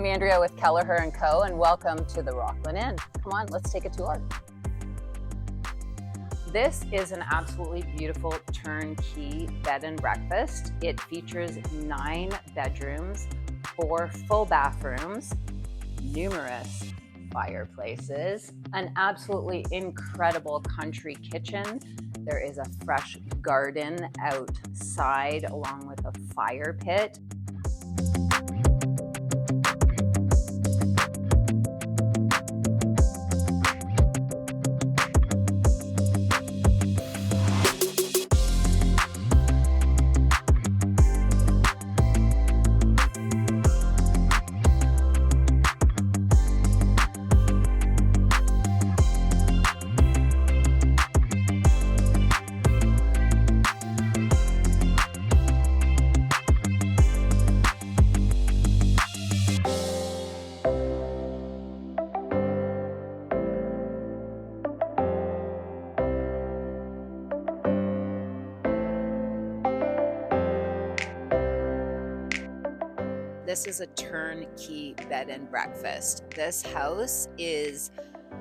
I'm Andrea with Keleher Co, and welcome to the Rocklyn Inn. Come on, let's take a tour. This is an absolutely beautiful turnkey bed and breakfast. It features 9 bedrooms, 4 full bathrooms, numerous fireplaces, an absolutely incredible country kitchen. There is a fresh garden outside along with a fire pit. This is a turnkey bed and breakfast. This house is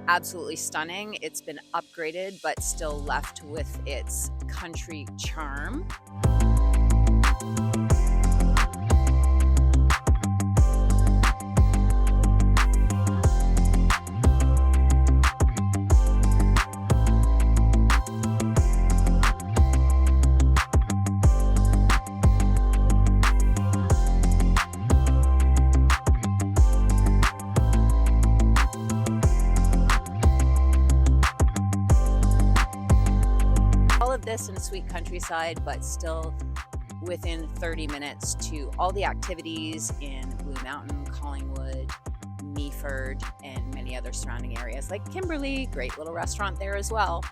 absolutely stunning. It's been upgraded, but still left with its country charm. All of this in sweet countryside, but still within 30 minutes to all the activities in Blue Mountain, Collingwood, Meaford, and many other surrounding areas like Kimberley. Great little restaurant there as well.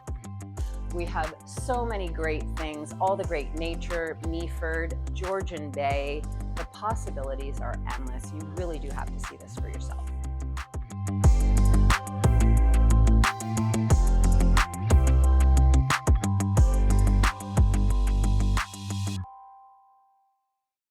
We have so many great things, all the great nature, Meaford, Georgian Bay. The possibilities are endless. You really do have to see this for yourself.